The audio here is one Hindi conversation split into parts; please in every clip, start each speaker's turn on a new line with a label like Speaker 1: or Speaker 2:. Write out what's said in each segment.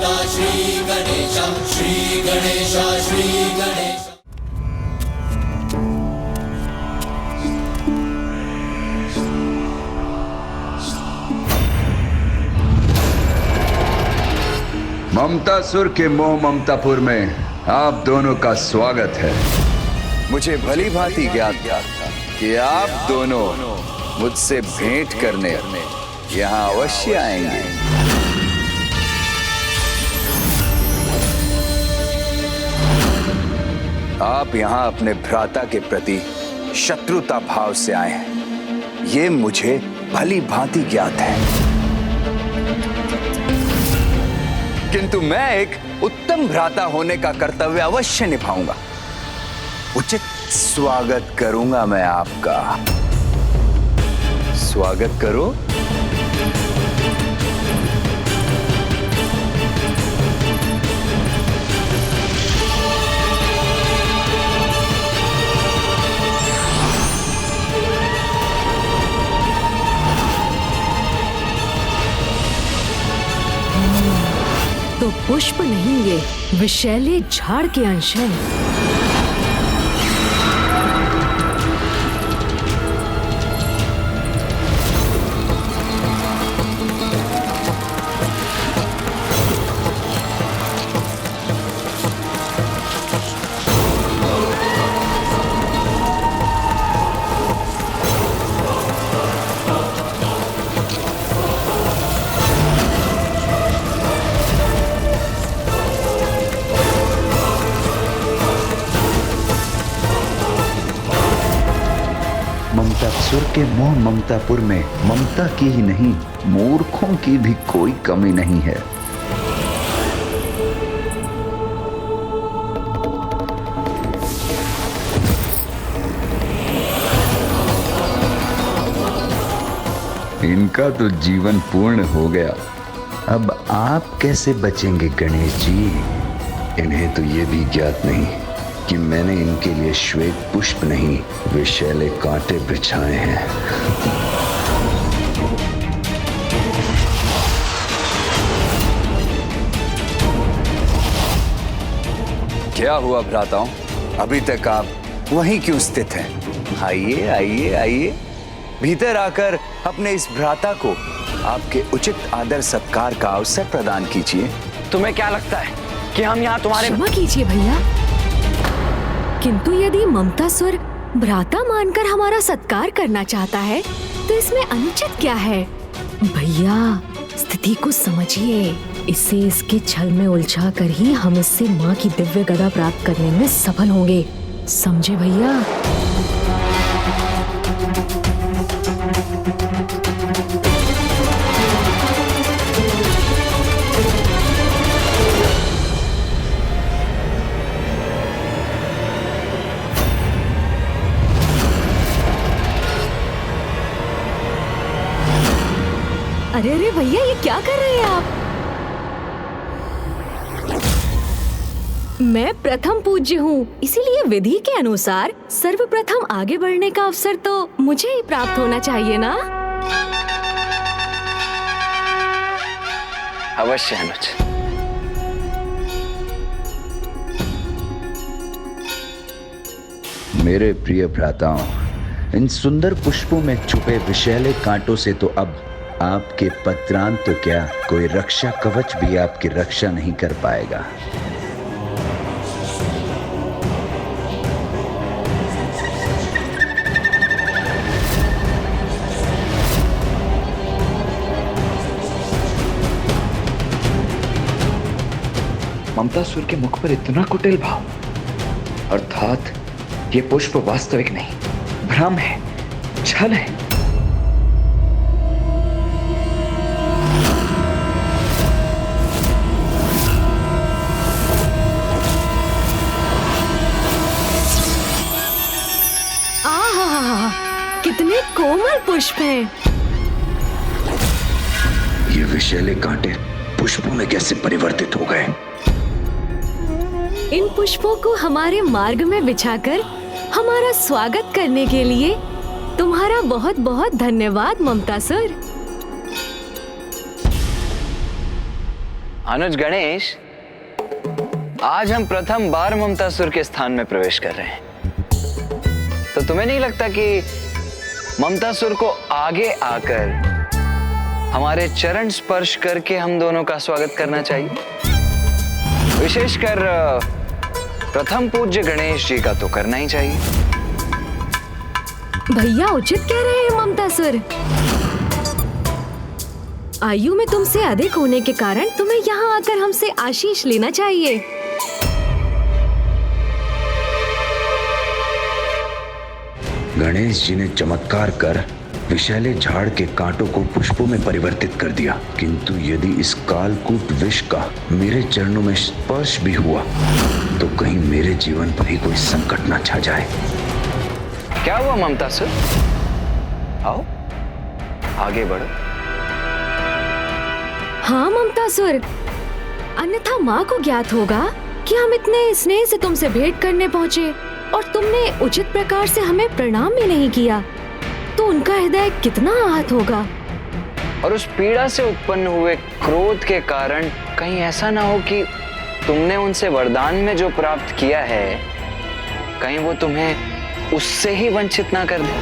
Speaker 1: श्री गणेश, श्री गणेश, श्री गणेश।
Speaker 2: ममतासुर के मोह ममतापुर में आप दोनों का स्वागत है। मुझे भली भांति ज्ञात था कि आप दोनों मुझसे भेंट करने यहाँ अवश्य आएंगे। आप यहाँ अपने भ्राता के प्रति शत्रुता भाव से आए हैं, ये मुझे भली भांति ज्ञात है। किंतु मैं एक उत्तम भ्राता होने का कर्तव्य अवश्य निभाऊंगा। उचित स्वागत करूंगा मैं आपका। स्वागत करो।
Speaker 3: तो पुष्प नहीं, ये विषैले झाड़ के अंश हैं।
Speaker 2: ममतासुर के मोह ममतापुर में ममता की ही नहीं, मूर्खों की भी कोई कमी नहीं है। इनका तो जीवन पूर्ण हो गया। अब आप कैसे बचेंगे गणेश जी? इन्हें तो ये भी ज्ञात नहीं कि मैंने इनके लिए श्वेत पुष्प नहीं, विषैले कांटे बिछाए हैं। क्या हुआ भ्राताओं, अभी तक आप वहीं क्यों स्थित हैं? आइए आइए आइए, भीतर आकर अपने इस भ्राता को आपके उचित आदर सत्कार का अवसर प्रदान कीजिए।
Speaker 4: तुम्हें क्या लगता है कि हम यहाँ तुम्हारे...
Speaker 3: क्षमा कीजिए भैया, किंतु यदि ममतासुर भ्राता मानकर हमारा सत्कार करना चाहता है तो इसमें अनुचित क्या है? भैया स्थिति को समझिए, इसे इसके छल में उलझा कर ही हम इससे माँ की दिव्य गदा प्राप्त करने में सफल होंगे, समझे भैया? अरे अरे भैया, ये क्या कर रहे हैं आप? मैं प्रथम पूज्य हूँ, इसीलिए विधि के अनुसार सर्वप्रथम आगे बढ़ने का अवसर तो मुझे ही प्राप्त होना चाहिए ना?
Speaker 4: अवश्य अनुज।
Speaker 2: मेरे प्रिय भ्राताओं, इन सुंदर पुष्पों में छुपे विषैले कांटों से तो अब आपके पत्रांत तो क्या, कोई रक्षा कवच भी आपकी रक्षा नहीं कर पाएगा।
Speaker 5: ममतासुर के मुख पर इतना कुटिल भाव, अर्थात ये पुष्प वास्तविक नहीं, भ्रम है, छल है।
Speaker 3: कितने कोमल पुष्प हैं।
Speaker 2: ये विषैले कांटे पुष्पों में कैसे परिवर्तित हो गए?
Speaker 3: इन पुष्पों को हमारे मार्ग में बिछाकर हमारा स्वागत करने के लिए तुम्हारा बहुत बहुत धन्यवाद ममतासुर।
Speaker 4: अनुज गणेश, आज हम प्रथम बार ममतासुर के स्थान में प्रवेश कर रहे हैं, तो तुम्हें नहीं लगता कि ममतासुर को आगे आकर हमारे चरण स्पर्श करके हम दोनों का स्वागत करना चाहिए? विशेषकर प्रथम पूज्य गणेश जी का तो करना ही चाहिए।
Speaker 3: भैया उचित कह रहे हैं ममतासुर। आयु में तुमसे अधिक होने के कारण तुम्हें यहाँ आकर हमसे आशीष लेना चाहिए।
Speaker 2: गणेश जी ने चमत्कार कर विषैले झाड़ के कांटों को पुष्पों में परिवर्तित कर दिया, किंतु यदि इस कालकूट विष का मेरे चरणों में स्पर्श भी हुआ तो कहीं मेरे जीवन पर ही कोई संकट ना छा जाए।
Speaker 4: क्या हुआ ममतासुर? आओ आगे बढ़ो।
Speaker 3: हाँ ममतासुर, अन्यथा माँ को ज्ञात होगा कि हम इतने स्नेह से तुमसे भेंट करने पहुँचे और तुमने उचित प्रकार से हमें प्रणाम भी नहीं किया, तो उनका हृदय कितना आहत होगा।
Speaker 4: और उस पीड़ा से उत्पन्न हुए क्रोध के कारण कहीं ऐसा ना हो कि तुमने उनसे वरदान में जो प्राप्त किया है, कहीं वो तुम्हें उससे ही वंचित ना कर दे।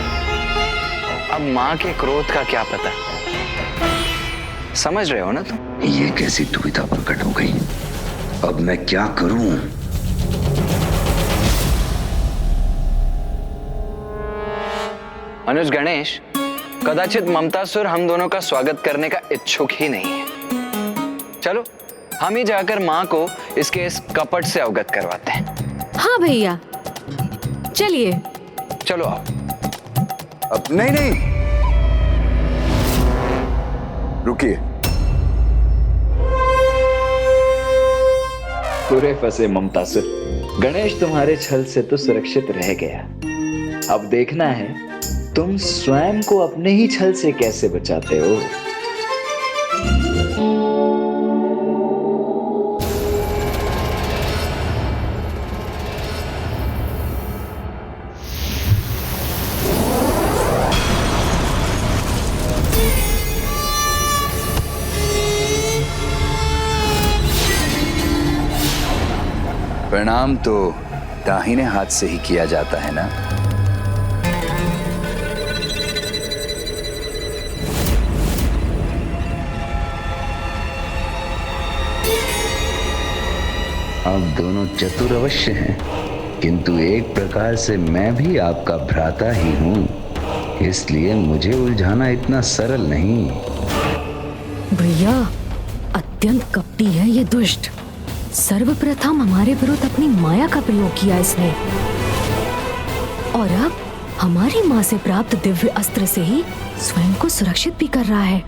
Speaker 4: अब माँ के क्रोध का क्या पता, समझ रहे हो ना तुम?
Speaker 2: ये कैसी दुविधा प्रकट हो गई, अब मैं क्या करूं?
Speaker 4: अनुज गणेश, कदाचित ममतासुर हम दोनों का स्वागत करने का इच्छुक ही नहीं है। चलो हम ही जाकर माँ को इसके इस कपट से अवगत करवाते हैं।
Speaker 3: हाँ भैया चलिए।
Speaker 4: चलो आओ।
Speaker 2: अब नहीं, रुकिए।
Speaker 5: पूरे फंसे ममतासुर। गणेश तुम्हारे छल से तो सुरक्षित रह गया, अब देखना है तुम स्वयं को अपने ही छल से कैसे बचाते हो।
Speaker 2: प्रणाम तो दाहिने हाथ से ही किया जाता है ना। आप दोनों चतुर अवश्य हैं, किंतु एक प्रकार से मैं भी आपका भ्राता ही हूं, इसलिए मुझे उलझाना इतना सरल नहीं।
Speaker 3: भैया अत्यंत कपटी है ये दुष्ट। सर्वप्रथम हमारे विरुद्ध अपनी माया का प्रयोग किया इसने, और अब हमारी माँ से प्राप्त दिव्य अस्त्र से ही स्वयं को सुरक्षित भी कर रहा है।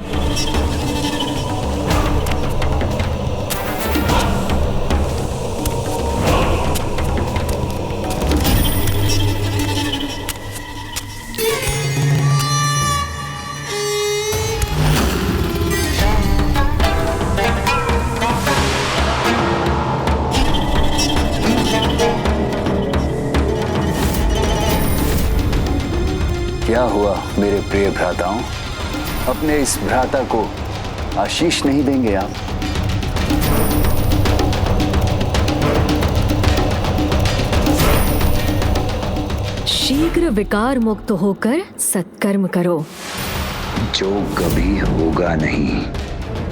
Speaker 2: क्या हुआ मेरे प्रिय भ्राताओं, अपने इस भ्राता को आशीष नहीं देंगे आप?
Speaker 3: शीघ्र विकार मुक्त होकर सत्कर्म करो,
Speaker 2: जो कभी होगा नहीं।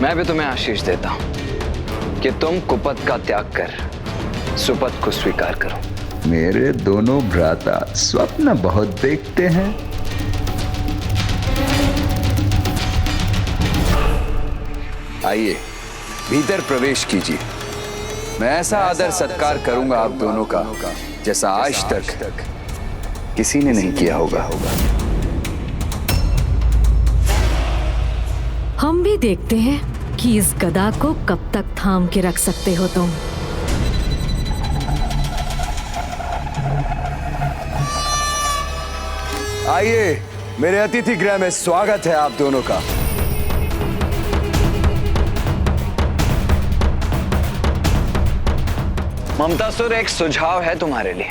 Speaker 4: मैं भी तुम्हें आशीष देता हूं कि तुम कुपथ का त्याग कर सुपथ को स्वीकार करो।
Speaker 2: मेरे दोनों भ्राता स्वप्न बहुत देखते हैं। आइए भीतर प्रवेश कीजिए। मैं ऐसा आदर सत्कार करूंगा आप दोनों का जैसा आज तक किसी ने नहीं किया होगा।
Speaker 3: हम भी देखते हैं कि इस गदा को कब तक थाम के रख सकते हो तुम।
Speaker 2: आइए, मेरे अतिथि गृह में स्वागत है आप दोनों का।
Speaker 4: ममतासुर, एक सुझाव है तुम्हारे लिए।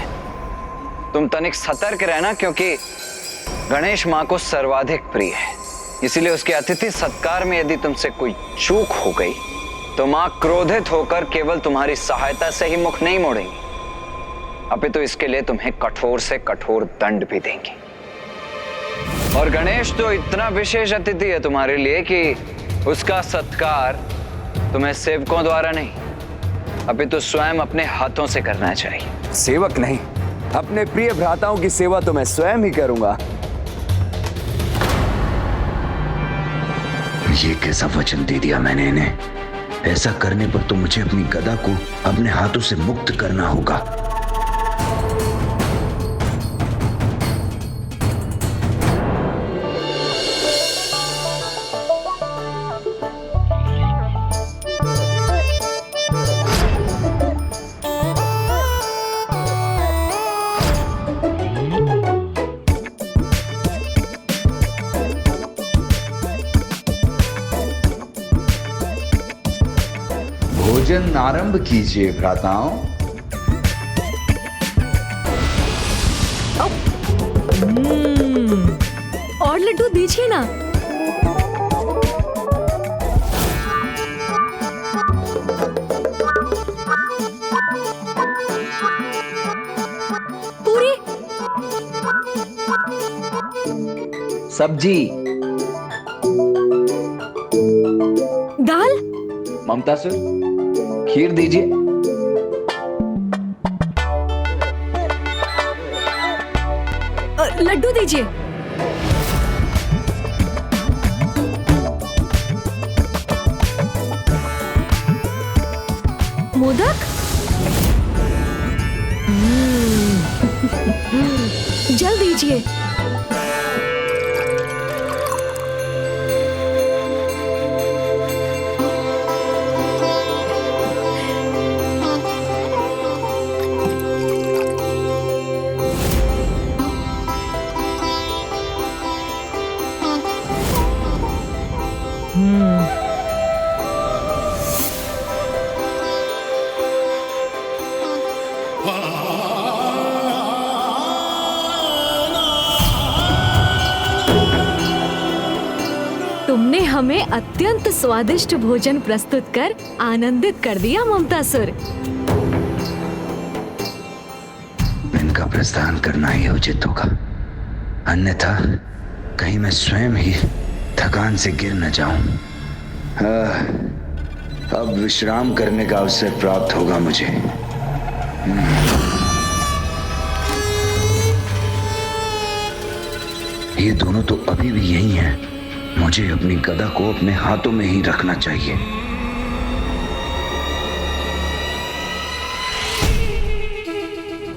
Speaker 4: तुम तनिक सतर्क रहना, क्योंकि गणेश माँ को सर्वाधिक प्रिय है। इसीलिए उसके अतिथि सत्कार में यदि तुमसे कोई चूक हो गई तो मां क्रोधित होकर केवल तुम्हारी सहायता से ही मुख नहीं मोड़ेंगी, अपितु इसके लिए तुम्हें कठोर से कठोर दंड भी देंगी। और गणेश तो इतना विशेष अतिथि है तुम्हारे लिए कि उसका सत्कार तुम्हें सेवकों द्वारा नहीं, अपितु स्वयं अपने हाथों से करना चाहिए।
Speaker 2: सेवक नहीं, अपने प्रिय भ्राताओं की सेवा तो मैं स्वयं ही करूंगा।
Speaker 6: ये कैसा वचन दे दिया मैंने इन्हें? ऐसा करने पर तो मुझे अपनी गदा को अपने हाथों से मुक्त करना होगा।
Speaker 2: भोजन आरंभ कीजिए भ्राताओं।
Speaker 3: और लड्डू दीजिए ना। पूरी
Speaker 5: सब्जी,
Speaker 3: दाल,
Speaker 5: ममतासुर खीर दीजिए।
Speaker 3: लड्डू दीजिए। मोदक, जल दीजिए। तुमने हमें अत्यंत स्वादिष्ट भोजन प्रस्तुत कर आनंदित कर दिया ममतासुर।
Speaker 6: इनका प्रस्थान करना ही उचित होगा, अन्यथा कहीं मैं स्वयं ही थकान से गिर न जाऊं। अब विश्राम करने का अवसर प्राप्त होगा मुझे। ये दोनों तो अभी भी यही हैं। मुझे अपनी गदा को अपने हाथों में ही रखना चाहिए।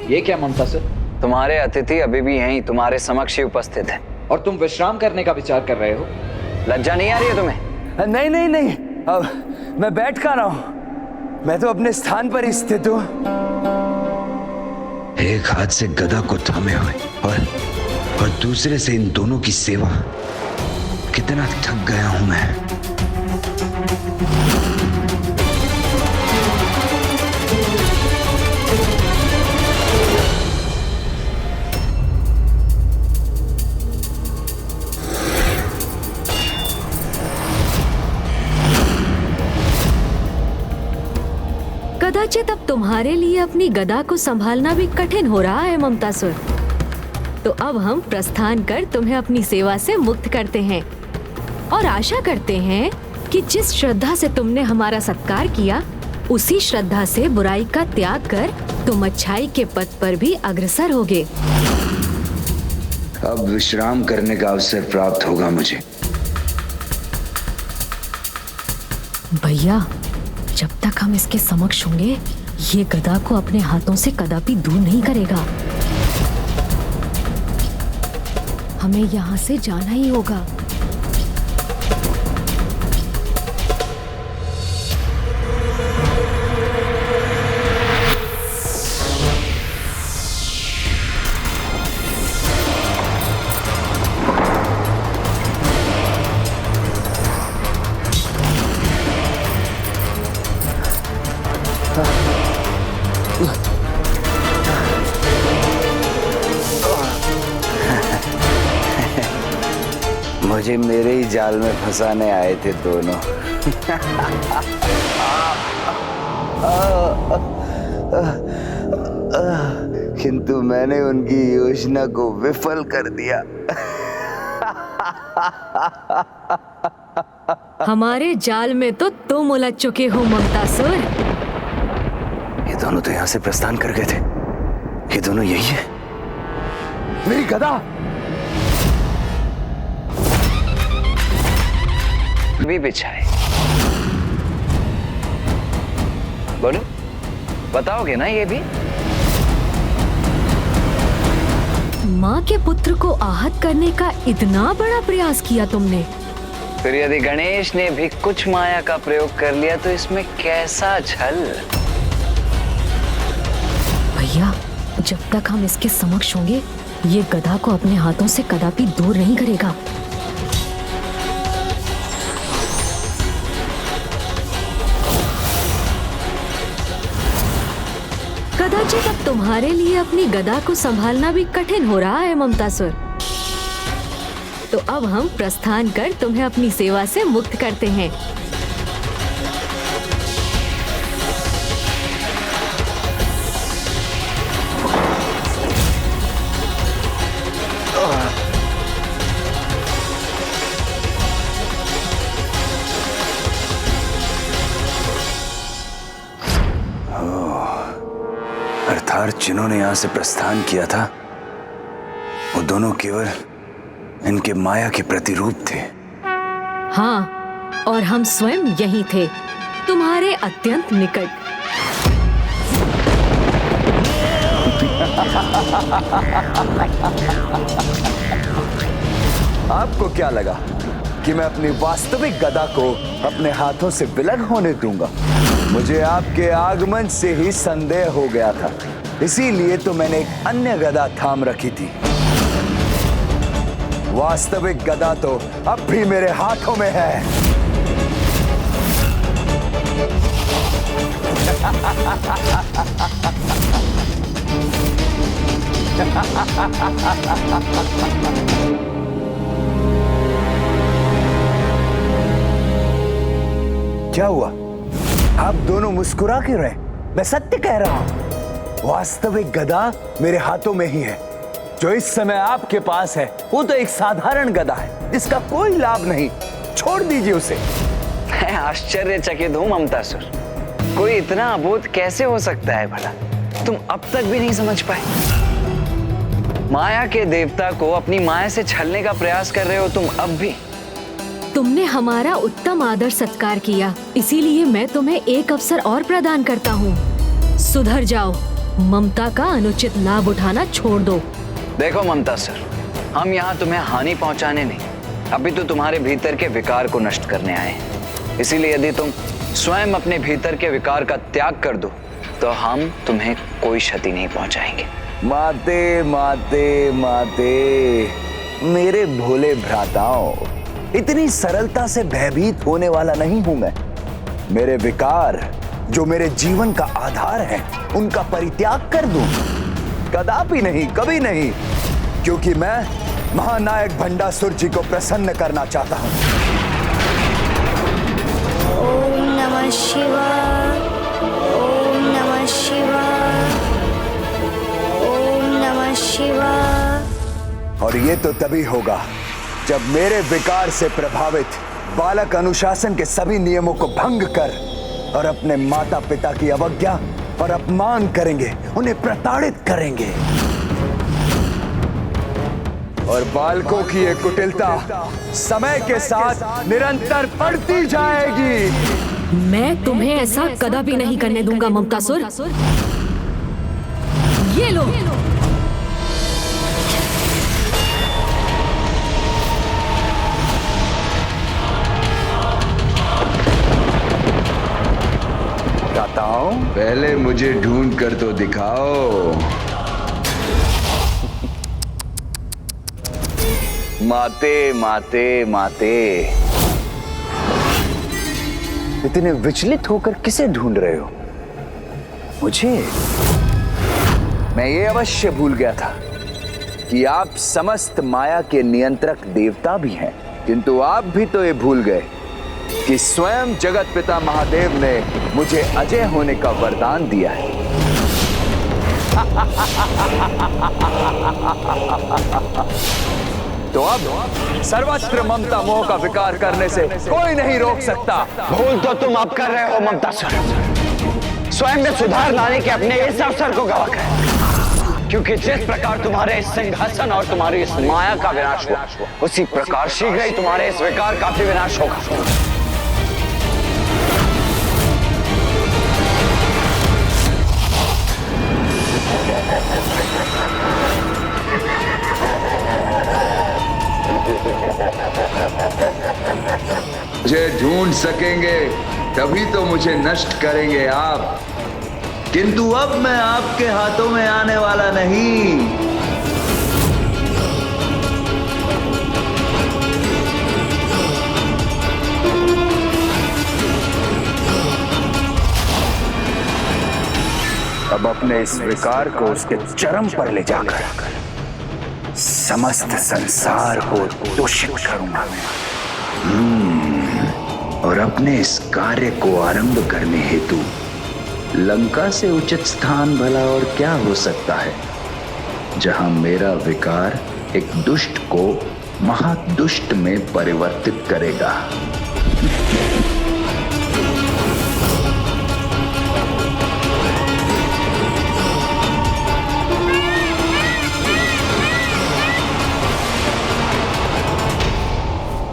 Speaker 5: ये क्या ममतासुर?
Speaker 4: तुम्हारे अतिथि अभी भी यहीं तुम्हारे समक्ष ही उपस्थित हैं।
Speaker 5: और तुम विश्राम करने का विचार कर रहे हो?
Speaker 4: लज्जा नहीं आ रही है तुम्हें?
Speaker 2: नहीं नहीं नहीं, अब मैं बैठ कहाँ रहा हूं, मैं तो अपने स्थान पर ही स्थित हूं।
Speaker 6: एक हाथ से गदा को थामे हुए और दूसरे से इन दोनों की सेवा। कितना थक गया हूं मैं।
Speaker 3: कदाचित अब तुम्हारे लिए अपनी गदा को संभालना भी कठिन हो रहा है ममतासुर। तो अब हम प्रस्थान कर तुम्हें अपनी सेवा से मुक्त करते हैं और आशा करते हैं कि जिस श्रद्धा से तुमने हमारा सत्कार किया, उसी श्रद्धा से बुराई का त्याग कर तुम अच्छाई के पथ पर भी अग्रसर होगे।
Speaker 6: अब विश्राम करने का अवसर प्राप्त होगा मुझे।
Speaker 3: भैया, जब तक हम इसके समक्ष होंगे, ये गदा को अपने हाथों से कदापि दूर नहीं करेगा। हमें यहाँ से जाना ही होगा।
Speaker 2: मुझे मेरे ही जाल में फंसाने आए थे दोनों। किंतु मैंने उनकी योजना को विफल कर दिया।
Speaker 3: हमारे जाल में तो तुम उलझ चुके हो ममतासुर।
Speaker 6: ये दोनों तो यहां से प्रस्थान कर गए थे। ये दोनों यही है। मेरी गदा!
Speaker 4: भी बिछाए। बोलो, बताओगे ना ये भी?
Speaker 3: माँ के पुत्र को आहत करने का इतना बड़ा प्रयास किया तुमने।
Speaker 4: फिर यदि गणेश ने भी कुछ माया का प्रयोग कर लिया तो इसमें कैसा छल?
Speaker 3: भैया, जब तक हम इसके समक्ष होंगे, ये गधा को अपने हाथों से कदापि दूर नहीं करेगा। कदाचित अब तुम्हारे लिए अपनी गदा को संभालना भी कठिन हो रहा है ममतासुर। तो अब हम प्रस्थान कर तुम्हें अपनी सेवा से मुक्त करते हैं।
Speaker 6: अर्थात जिन्होंने यहां से प्रस्थान किया था वो दोनों केवल इनके माया के प्रतिरूप थे।
Speaker 3: हाँ, और हम स्वयं यही थे, तुम्हारे अत्यंत निकट।
Speaker 2: आपको क्या लगा कि मैं अपनी वास्तविक गदा को अपने हाथों से विलग होने दूंगा? मुझे आपके आगमन से ही संदेह हो गया था, इसीलिए तो मैंने एक अन्य गदा थाम रखी थी। वास्तविक गदा तो अब भी मेरे हाथों में है। क्या हुआ? आप दोनों मुस्कुरा क्यों रहे? मैं सत्य कह रहा हूं, वास्तविक गदा मेरे हाथों में ही है। जो इस समय आपके पास है वो तो एक साधारण गदा है, इसका कोई लाभ नहीं। छोड़ दीजिए उसे।
Speaker 4: मैं आश्चर्यचकित हूं ममतासुर, कोई इतना अबोध कैसे हो सकता है भला? तुम अब तक भी नहीं समझ पाए? माया के देवता को अपनी माया से छलने का प्रयास कर रहे हो तुम अब भी।
Speaker 3: तुमने हमारा उत्तम आदर सत्कार किया, इसीलिए मैं तुम्हें एक अवसर और प्रदान करता हूँ। सुधर जाओ, ममता का अनुचित लाभ उठाना छोड़ दो।
Speaker 4: देखो ममतासुर, हम यहाँ तुम्हें हानि पहुँचाने नहीं, अभी तो तुम्हारे भीतर के विकार को नष्ट करने आए हैं। इसीलिए यदि तुम स्वयं अपने भीतर के विकार का त्याग कर दो तो हम तुम्हें कोई क्षति नहीं पहुँचाएंगे।
Speaker 2: माते माते माते, मेरे भोले भ्राताओं, इतनी सरलता से भयभीत होने वाला नहीं हूं मैं। मेरे विकार जो मेरे जीवन का आधार है उनका परित्याग कर दूं? कदापि नहीं, कभी नहीं, क्योंकि मैं महानायक भंडासुर जी को प्रसन्न करना चाहता हूं।
Speaker 7: ओम नमः शिवाय, ओम नमः शिवाय, ओम नमः शिवाय।
Speaker 2: और ये तो तभी होगा जब मेरे विकार से प्रभावित बालक अनुशासन के सभी नियमों को भंग कर और अपने माता पिता की अवज्ञा और अपमान करेंगे, उन्हें प्रताड़ित करेंगे। और बालकों की ये कुटिलता समय के साथ निरंतर बढ़ती जाएगी।
Speaker 3: मैं तुम्हें ऐसा कदापि नहीं करने दूंगा ममतासुर। ये लो।
Speaker 2: पहले मुझे ढूंढ कर तो दिखाओ।
Speaker 4: माते माते माते,
Speaker 2: इतने विचलित होकर किसे ढूंढ रहे हो? मुझे? मैं ये अवश्य भूल गया था कि आप समस्त माया के नियंत्रक देवता भी हैं, किंतु आप भी तो ये भूल गए कि स्वयं जगत पिता महादेव ने मुझे अजय होने का वरदान दिया है। तो अब सर्वत्र ममता मोह का विकार करने से कोई नहीं रोक सकता।
Speaker 4: भूल तो तुम अब कर रहे हो ममतासुर। स्वयं में सुधार लाने के अपने इस अवसर को गवा कर, क्योंकि जिस प्रकार तुम्हारे इस सिंहासन और तुम्हारी इस माया का विनाश हुआ, उसी प्रकार शीघ्र ही तुम्हारे इस विकार का भी विनाश होगा।
Speaker 2: मुझे ढूंढ सकेंगे तभी तो मुझे नष्ट करेंगे आप, किंतु अब मैं आपके हाथों में आने वाला नहीं। अब अपने इस विकार को उसके चरम पर ले जाकर समस्त संसार को दूषित करूंगा और अपने इस कार्य को आरंभ करने हेतु लंका से उचित स्थान भला और क्या हो सकता है, जहां मेरा विकार एक दुष्ट को महादुष्ट में परिवर्तित करेगा।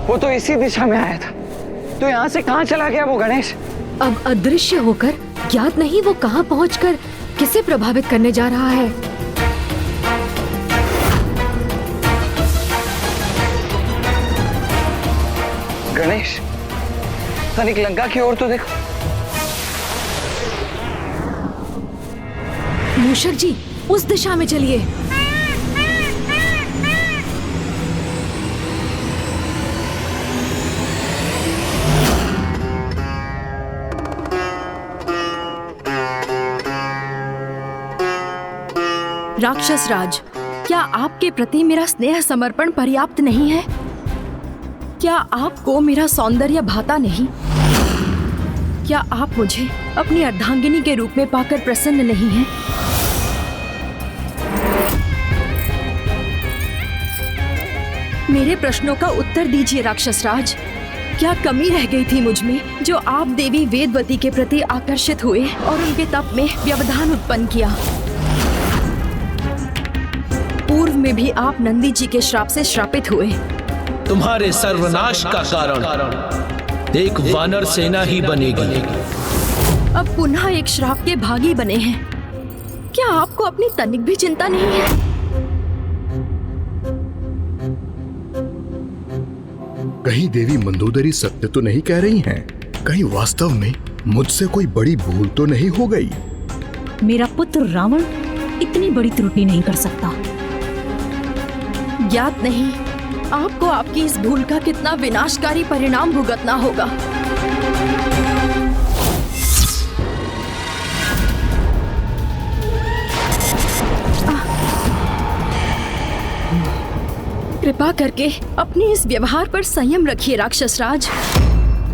Speaker 4: वो तो इसी दिशा में आया था, तो यहाँ से कहाँ चला गया वो गणेश?
Speaker 3: अब अदृश्य होकर ज्ञात नहीं वो कहाँ पहुंचकर किसे प्रभावित करने जा रहा है।
Speaker 4: गणेश, तनिक लंका की ओर तो देखो।
Speaker 3: मूषक जी, उस दिशा में चलिए। राक्षस राज, क्या आपके प्रति मेरा स्नेह समर्पण पर्याप्त नहीं है? क्या आपको मेरा सौंदर्य भाता नहीं? क्या आप मुझे अपनी अर्धांगिनी के रूप में पाकर प्रसन्न नहीं हैं? मेरे प्रश्नों का उत्तर दीजिए राक्षस राज। क्या कमी रह गई थी मुझ में जो आप देवी वेदवती के प्रति आकर्षित हुए और उनके तप में व्यवधान उत्पन्न किया? पूर्व में भी आप नंदी जी के श्राप से श्रापित हुए।
Speaker 8: तुम्हारे सर्वनाश का कारण एक वानर सेना ही बनेगी।
Speaker 3: अब पुनः एक श्राप के भागी बने हैं। क्या आपको अपनी तनिक भी चिंता नहीं है?
Speaker 9: कहीं देवी मंदोदरी सत्य तो नहीं कह रही हैं? कहीं वास्तव में मुझसे कोई बड़ी भूल तो नहीं हो गई?
Speaker 10: मेरा पुत्र रावण इतनी बड़ी त्रुटि नहीं कर सकता।
Speaker 3: ज्ञात नहीं आपको आपकी इस भूल का कितना विनाशकारी परिणाम भुगतना होगा। कृपा करके अपने इस व्यवहार पर संयम रखिए राक्षस राज,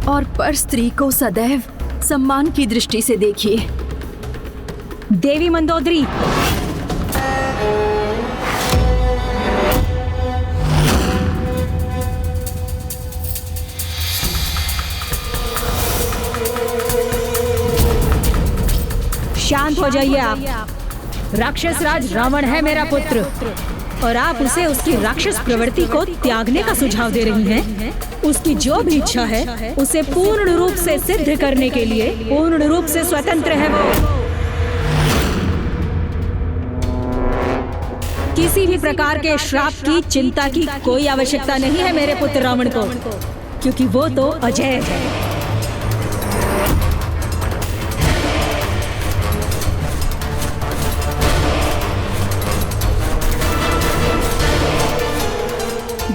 Speaker 3: और पर स्त्री को सदैव सम्मान की दृष्टि से देखिए।
Speaker 10: देवी मंदोदरी, शांत हो जाइए आप। राक्षस राज रावण है मेरा पुत्र, और आप उसे उसकी राक्षस प्रवृत्ति को त्यागने का सुझाव दे रही हैं। उसकी जो भी इच्छा है उसे पूर्ण रूप से सिद्ध करने के लिए पूर्ण रूप से स्वतंत्र है वो। किसी भी प्रकार के श्राप की चिंता की कोई आवश्यकता नहीं है मेरे पुत्र रावण को, क्योंकि वो तो अजय है।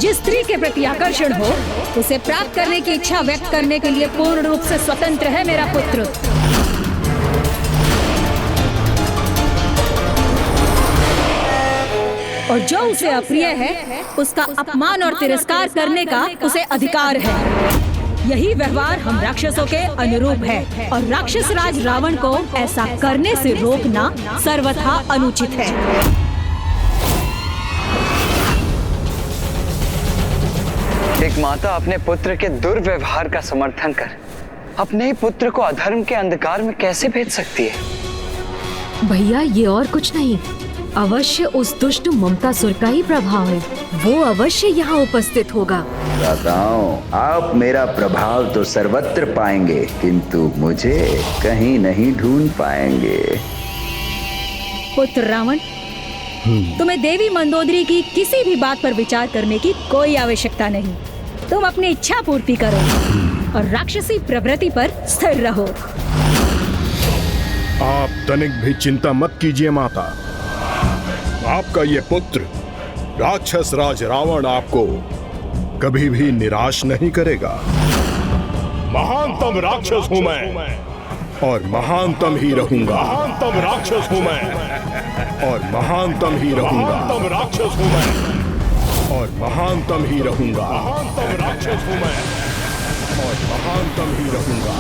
Speaker 10: जिस स्त्री के प्रति आकर्षण हो उसे प्राप्त करने की इच्छा व्यक्त करने के लिए पूर्ण रूप से स्वतंत्र है मेरा पुत्र। और जो उसे अप्रिय है उसका अपमान और तिरस्कार करने का उसे अधिकार है। यही व्यवहार हम राक्षसों के अनुरूप है और राक्षस राज रावण को ऐसा करने से रोकना सर्वथा अनुचित है।
Speaker 4: एक माता अपने पुत्र के दुर्व्यवहार का समर्थन कर अपने ही पुत्र को अधर्म के अंधकार में कैसे भेज सकती है?
Speaker 3: भैया ये और कुछ नहीं, अवश्य उस दुष्ट ममतासुर का ही प्रभाव है। वो अवश्य यहाँ उपस्थित होगा।
Speaker 6: बताओ, आप मेरा प्रभाव तो सर्वत्र पाएंगे, किंतु मुझे कहीं नहीं ढूंढ पाएंगे।
Speaker 10: पुत्र रावण, तुम्हें देवी मंदोदरी की किसी भी बात पर विचार करने की कोई आवश्यकता नहीं। तुम अपनी इच्छा पूर्ति करो और राक्षसी प्रवृत्ति पर स्थिर रहो।
Speaker 9: आप तनिक भी चिंता मत कीजिए माता। आपका ये पुत्र राक्षस राज रावण आपको कभी भी निराश नहीं करेगा। महानतम राक्षस हूं मैं और महानतम ही रहूंगा। महानतम राक्षस हूं मैं और महानतम ही रहूंगा। महानतम राक्षस हूं मैं और महानतम ही रहूंगा। महानतम राक्षस हूं मैं और महानतम ही रहूंगा।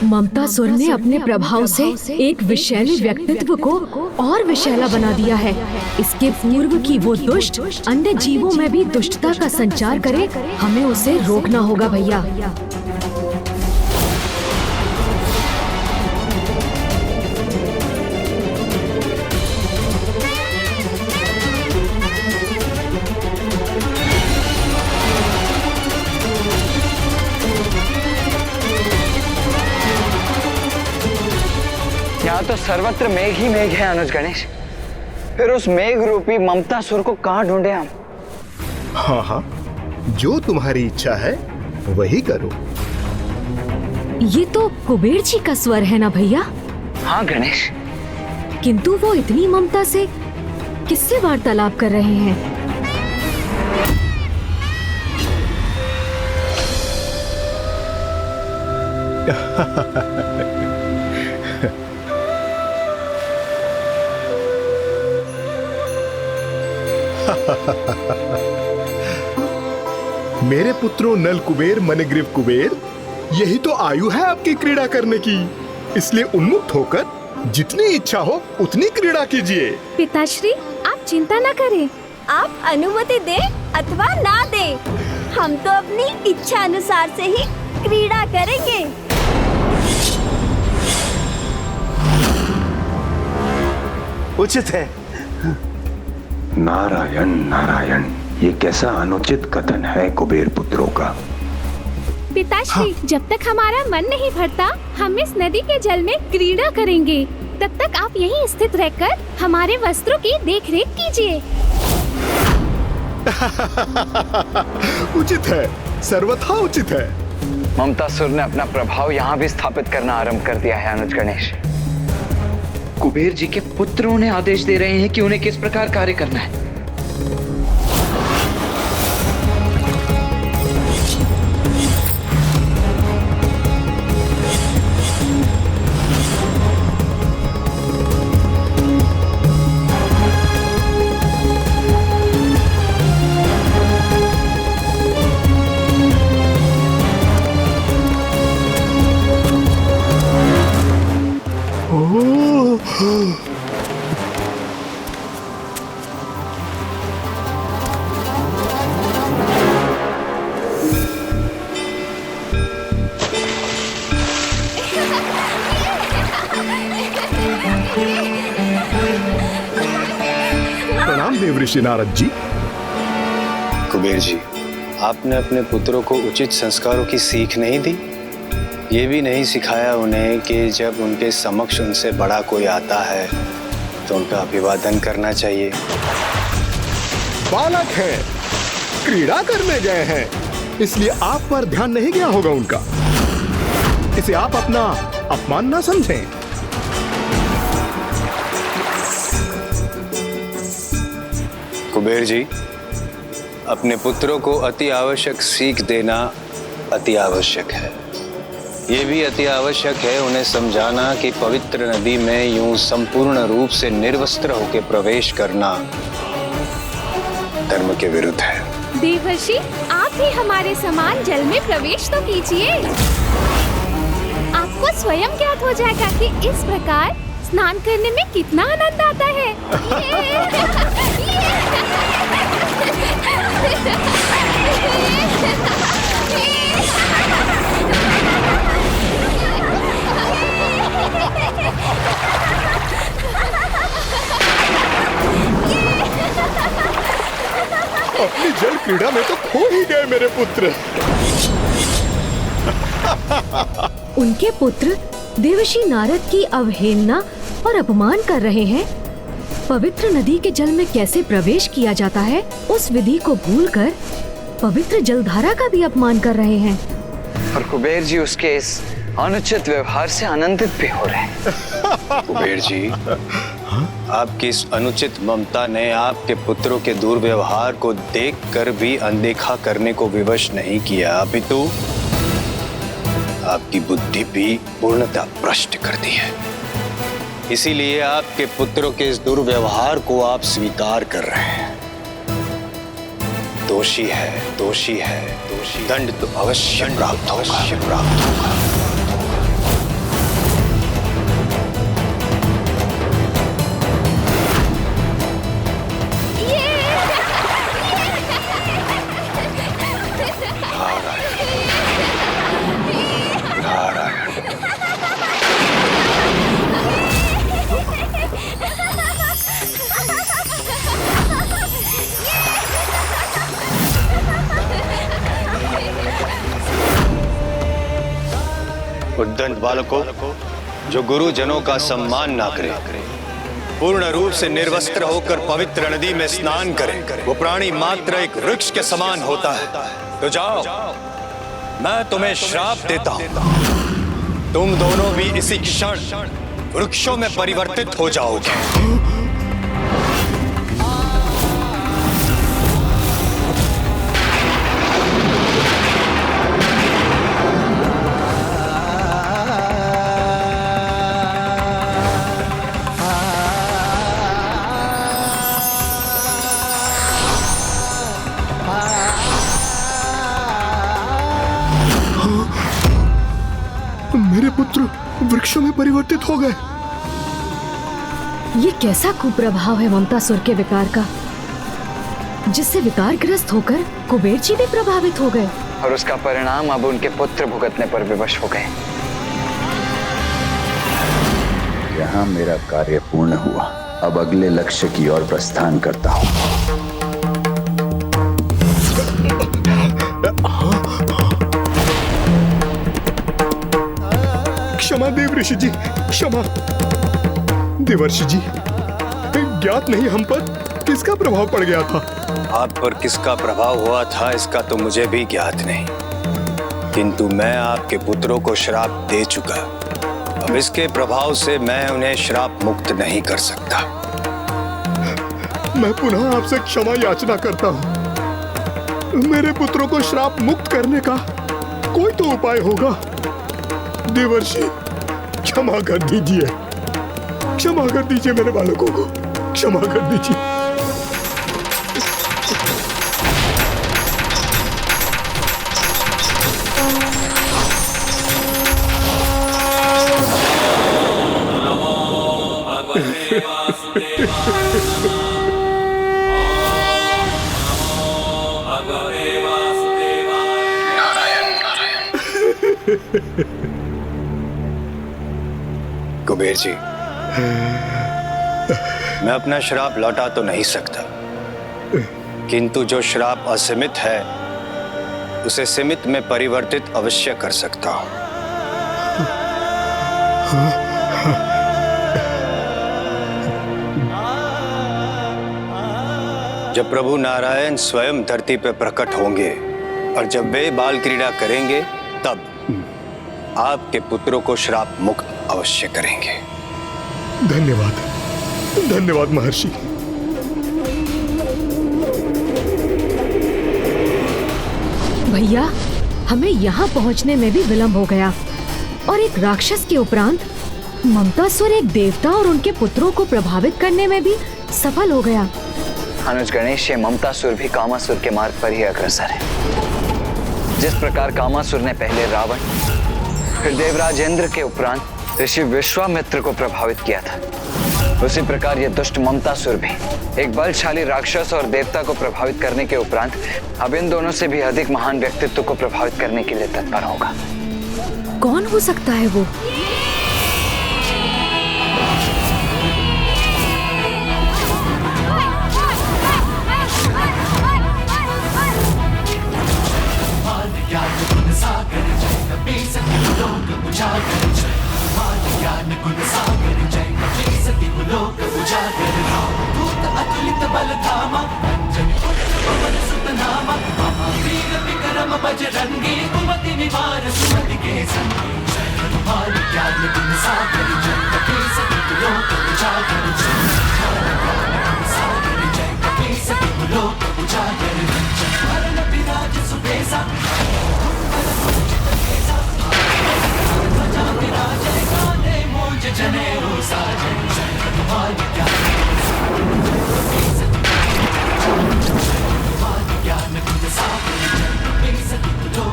Speaker 3: ममतासुर ने अपने प्रभाव से एक विषैले व्यक्तित्व को और विषैला बना दिया है। इसके पूर्व की वो दुष्ट अन्य जीवों में भी दुष्टता का संचार करे, हमें उसे रोकना होगा भैया।
Speaker 4: यहाँ तो सर्वत्र मेघ ही मेघ है अनुज गणेश। फिर उस मेघ रूपी ममतासुर को कहाँ ढूंढे हम?
Speaker 9: हाँ हाँ, जो तुम्हारी इच्छा है वही करो।
Speaker 3: ये तो कुबेर जी का स्वर है ना भैया?
Speaker 4: हाँ गणेश।
Speaker 3: किंतु वो इतनी ममता से किससे वार्तालाप कर रहे हैं?
Speaker 9: मेरे पुत्रों नल कुबेर मणिग्रीव कुबेर, यही तो आयु है आपकी क्रीड़ा करने की। इसलिए उन्मुक्त होकर जितनी इच्छा हो उतनी क्रीड़ा कीजिए।
Speaker 7: पिताश्री, आप चिंता न करें। आप अनुमति दे अथवा ना दे, हम तो अपनी इच्छा अनुसार से ही क्रीड़ा करेंगे।
Speaker 11: उचित है।
Speaker 6: नारायण नारायण, ये कैसा अनुचित कथन है कुबेर पुत्रों का।
Speaker 7: पिताश्री, जब तक हमारा मन नहीं भरता हम इस नदी के जल में क्रीड़ा करेंगे। तब तक आप यहीं स्थित रहकर हमारे वस्त्रों की देखरेख कीजिए।
Speaker 9: उचित है, सर्वथा उचित है।
Speaker 4: ममतासुर ने अपना प्रभाव यहाँ भी स्थापित करना आरंभ कर दिया है अनुज गणेश।
Speaker 5: कुबेर जी के पुत्र उन्हें आदेश दे रहे हैं कि उन्हें किस प्रकार कार्य करना है।
Speaker 9: प्रणाम देव ऋषि नारद जी।
Speaker 11: कुबेर जी, आपने अपने पुत्रों को उचित संस्कारों की सीख नहीं दी। ये भी नहीं सिखाया उन्हें कि जब उनके समक्ष उनसे बड़ा कोई आता है तो उनका अभिवादन करना चाहिए।
Speaker 9: बालक है, क्रीड़ा करने गए हैं, इसलिए आप पर ध्यान नहीं गया होगा उनका। इसे आप अपना अपमान ना समझें।
Speaker 11: कुबेर जी, अपने पुत्रों को अति आवश्यक सीख देना अति आवश्यक है। ये भी अति आवश्यक है उन्हें समझाना कि पवित्र नदी में यूं संपूर्ण रूप से निर्वस्त्र होकर प्रवेश करना धर्म के विरुद्ध है।
Speaker 7: देवर्षि, आप भी हमारे समान जल में प्रवेश तो कीजिए। आपको स्वयं ज्ञात हो जाएगा कि इस प्रकार स्नान करने में कितना आनंद आता है।
Speaker 9: अपनी जल क्रीड़ा में तो खो ही गए मेरे पुत्र।
Speaker 3: उनके पुत्र देवर्षि नारद की अवहेलना और अपमान कर रहे हैं। पवित्र नदी के जल में कैसे प्रवेश किया जाता है, उस विधि को भूलकर पवित्र जलधारा का भी अपमान कर रहे हैं।
Speaker 4: और कुबेर जी उसके इस अनुचित व्यवहार से आनंदित भी हो रहे हैं।
Speaker 11: कुबेर जी, आपकी इस अनुचित ममता ने आपके पुत्रों के दुर्व्यवहार को देखकर भी अनदेखा करने को विवश नहीं किया, अपितु आपकी बुद्धि भी पूर्णतः भ्रष्ट कर दी है। इसीलिए आपके पुत्रों के इस दुर्व्यवहार को आप स्वीकार कर रहे हैं। दोषी है, दोषी है, दोषी। दंड तो अवश्य प्राप्त होगा। उद्दंड बालकों, जो गुरुजनों का सम्मान ना करे, पूर्ण रूप से निर्वस्त्र होकर पवित्र नदी में स्नान करे, वो प्राणी मात्र एक वृक्ष के समान होता है। तो जाओ, मैं तुम्हें श्राप देता हूं। तुम दोनों भी इसी क्षण वृक्षों में परिवर्तित हो जाओगे।
Speaker 9: मेरे पुत्र वृक्षों में परिवर्तित हो गए।
Speaker 3: ये कैसा कुप्रभाव है ममतासुर के विकार का, जिससे विकारग्रस्त होकर कुबेर जी भी प्रभावित हो गए।
Speaker 4: और उसका परिणाम अब उनके पुत्र भुगतने पर विवश हो गए।
Speaker 2: यहाँ मेरा कार्य पूर्ण हुआ। अब अगले लक्ष्य की ओर प्रस्थान करता हूँ।
Speaker 9: क्षमा देव ऋषि जी, क्षमा। देवर्षि जी, ज्ञात नहीं हम पर किसका प्रभाव पड़ गया था।
Speaker 11: आप पर किसका प्रभाव हुआ था इसका तो मुझे भी ज्ञात नहीं, किंतु मैं आपके पुत्रों को श्राप दे चुका। अब इसके प्रभाव से मैं उन्हें श्राप मुक्त नहीं कर सकता।
Speaker 9: मैं पुनः आपसे क्षमा याचना करता हूँ। मेरे पुत्रों को श्राप मुक्त करने का कोई तो उपाय होगा। देवर्षि, क्षमा कर दीजिए, क्षमा कर दीजिए मेरे बालकों को, क्षमा कर दीजिए।
Speaker 11: कुबेर जी, मैं अपना श्राप लौटा तो नहीं सकता, किंतु जो श्राप असीमित है उसे सीमित में परिवर्तित अवश्य कर सकता हूं। जब प्रभु नारायण स्वयं धरती पर प्रकट होंगे और जब वे बाल क्रीड़ा करेंगे, तब आपके पुत्रों को श्राप मुक्त अवश्य करेंगे।
Speaker 9: धन्यवाद, धन्यवाद महर्षि।
Speaker 3: भैया, हमें यहाँ पहुँचने में भी विलंब हो गया और एक राक्षस के उपरांत ममतासुर एक देवता और उनके पुत्रों को प्रभावित करने में भी सफल हो गया।
Speaker 4: अनुज गणेश, ये ममतासुर भी कामासुर के मार्ग पर ही अग्रसर है। जिस प्रकार कामासुर ने पहले रावण, फिर देवराज इंद्र के उपरांत ऋषि विश्वामित्र को प्रभावित किया था, उसी प्रकार ये दुष्ट ममतासुर भी एक बलशाली राक्षस और देवता को प्रभावित करने के उपरांत अब इन दोनों से भी अधिक महान व्यक्तित्व को प्रभावित करने के लिए तत्पर होगा।
Speaker 3: कौन हो सकता है वो?
Speaker 1: बजरंगी कुमति निवार सुमति के संगी जय हनुमान ज्ञान गुण सागर जय कपीस लोक उजागर जय सागर जय कपीस लोक उजागर जय हरण विराज सुबेसा ध्वजा विराज कांधे मूंज जनेऊ साजन जय हनुमान ज्ञान गुण सागर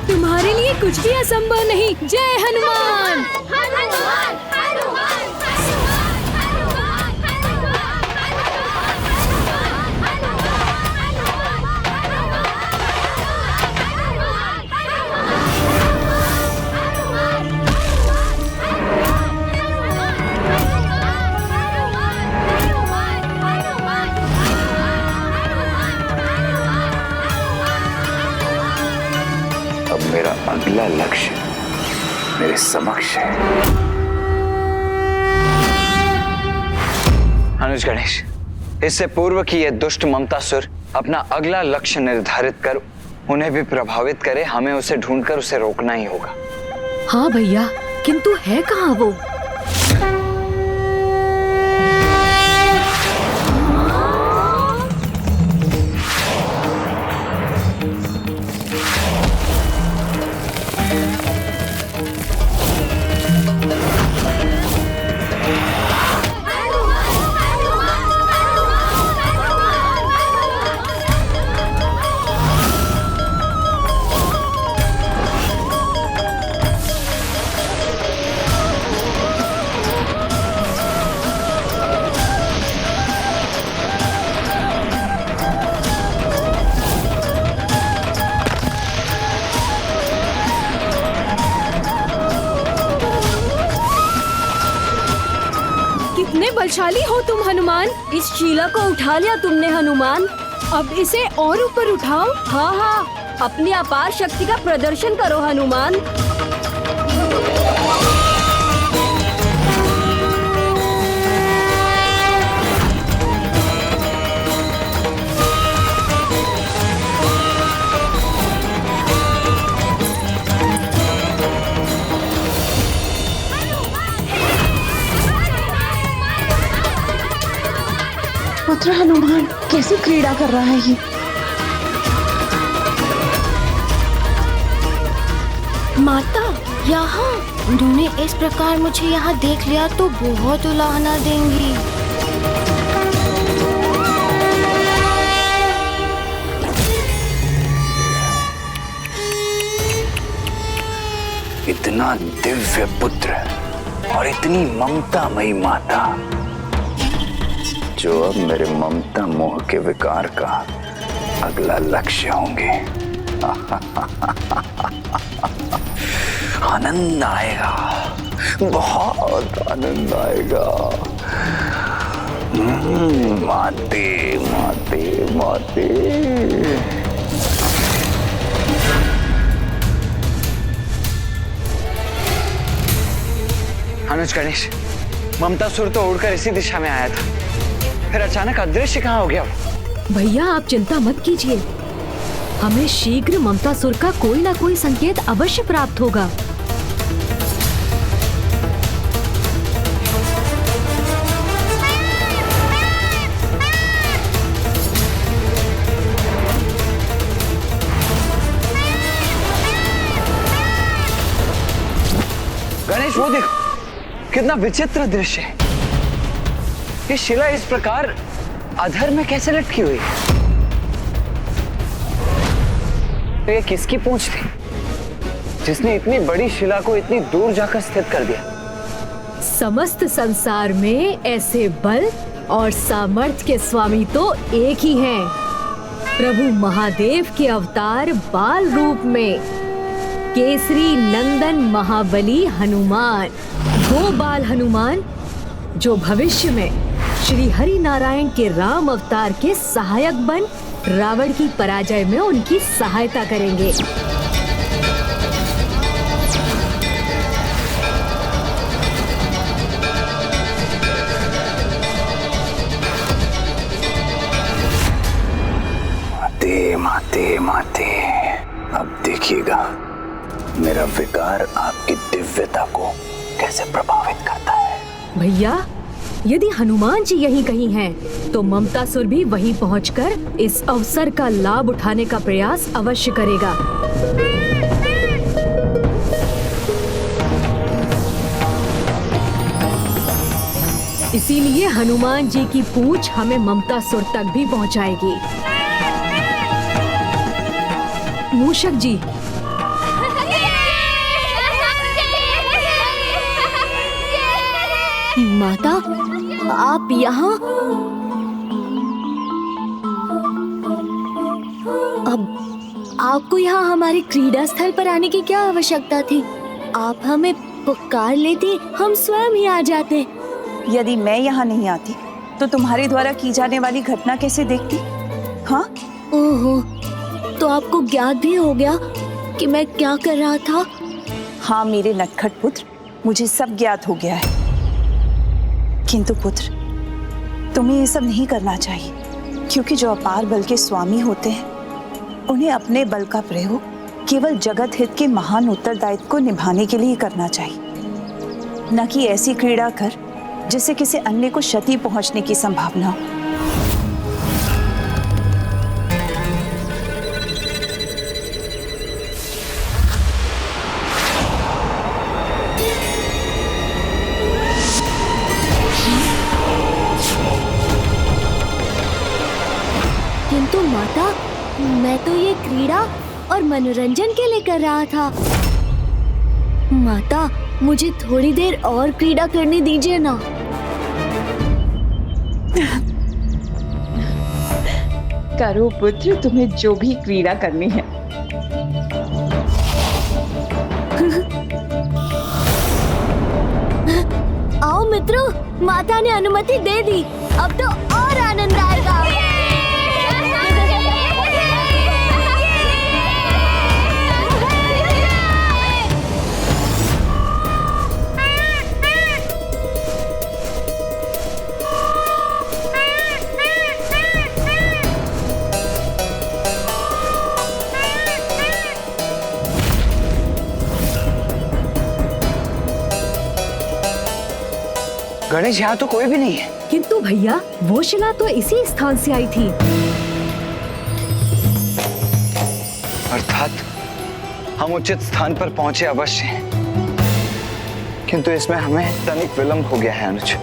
Speaker 10: तुम्हारे लिए कुछ भी असंभव नहीं। जय हनुमान।
Speaker 2: मेरा अगला लक्ष्य मेरे समक्ष है।
Speaker 4: अनुज गणेश, इससे पूर्व कि ये दुष्ट ममतासुर अपना अगला लक्ष्य निर्धारित कर उन्हें भी प्रभावित करे, हमें उसे ढूंढकर उसे रोकना ही होगा।
Speaker 3: हाँ भैया, किंतु है कहाँ वो?
Speaker 10: बलशाली हो तुम हनुमान। इस शीला को उठा लिया तुमने हनुमान, अब इसे और ऊपर उठाओ। हाँ हाँ, अपनी अपार शक्ति का प्रदर्शन करो हनुमान।
Speaker 12: पुत्र हनुमान कैसी क्रीड़ा कर रहा है ये?
Speaker 7: माता, यहाँ उन्होंने इस प्रकार मुझे यहाँ देख लिया तो बहुत उलाहना देंगी।
Speaker 2: इतना दिव्य पुत्र और इतनी ममतामयी माता, जो अब मेरे ममता मोह के विकार का अगला लक्ष्य होंगे। आनंद आएगा, बहुत आनंद आएगा। माते माते माते।
Speaker 4: अनुज गणेश, ममतासुर तो उड़कर इसी दिशा में आया था, फिर अचानक अदृश्य कहाँ हो गया?
Speaker 3: भैया आप चिंता मत कीजिए, हमें शीघ्र ममतासुर का कोई ना कोई संकेत अवश्य प्राप्त होगा।
Speaker 4: गणेश वो देखो, कितना विचित्र दृश्य है। ये शिला इस प्रकार अधर में कैसे लटकी हुई है? तो ये किसकी पूंछ थी जिसने इतनी बड़ी शिला को इतनी दूर जाकर स्थित कर दिया?
Speaker 3: समस्त संसार में ऐसे बल और सामर्थ्य के स्वामी तो एक ही हैं, प्रभु महादेव के अवतार बाल रूप में केसरी नंदन महाबली हनुमान। वो बाल हनुमान जो भविष्य में श्री हरि नारायण के राम अवतार के सहायक बन रावण की पराजय में उनकी सहायता करेंगे।
Speaker 6: माते अब देखिएगा मेरा विकार आपकी दिव्यता को कैसे प्रभावित करता है।
Speaker 3: भैया, यदि हनुमान जी यहीं कहीं हैं, तो ममतासुर भी वहीं पहुंचकर इस अवसर का लाभ उठाने का प्रयास अवश्य करेगा। इसीलिए हनुमान जी की पूंछ हमें ममतासुर तक भी पहुंचाएगी। मूषक जी,
Speaker 12: माता, आप यहाँ? अब आपको यहाँ हमारे क्रीड़ा स्थल पर आने की क्या आवश्यकता थी? आप हमें पुकार लेते, हम स्वयं ही आ जाते।
Speaker 13: यदि मैं यहाँ नहीं आती तो तुम्हारे द्वारा की जाने वाली घटना कैसे देखती? हाँ?
Speaker 12: ओहो, तो आपको ज्ञात भी हो गया कि मैं क्या कर रहा था?
Speaker 13: हाँ मेरे नटखट पुत्र, मुझे सब ज्ञात हो गया है। किंतु पुत्र, तुम्हें ये सब नहीं करना चाहिए, क्योंकि जो अपार बल के स्वामी होते हैं उन्हें अपने बल का प्रयोग केवल जगत हित के महान उत्तरदायित्व को निभाने के लिए करना चाहिए, न कि ऐसी क्रीड़ा कर जिससे किसी अन्य को क्षति पहुंचने की संभावना हो।
Speaker 12: किंतु माता, मैं तो ये क्रीड़ा और मनोरंजन के लिए कर रहा था। माता, मुझे थोड़ी देर और क्रीड़ा करने दीजिए ना।
Speaker 13: करो पुत्र, तुम्हें जो भी क्रीड़ा करनी है।
Speaker 12: आओ मित्रों, माता ने अनुमति दे दी, अब तो और आनंद आएगा।
Speaker 4: गणेश, यहाँ तो कोई भी नहीं है।
Speaker 3: किंतु भैया, वो शिला तो इसी स्थान से आई थी।
Speaker 4: अर्थात हम उचित स्थान पर पहुंचे अवश्य हैं, किंतु इसमें हमें तनिक विलंब हो गया है अनुज।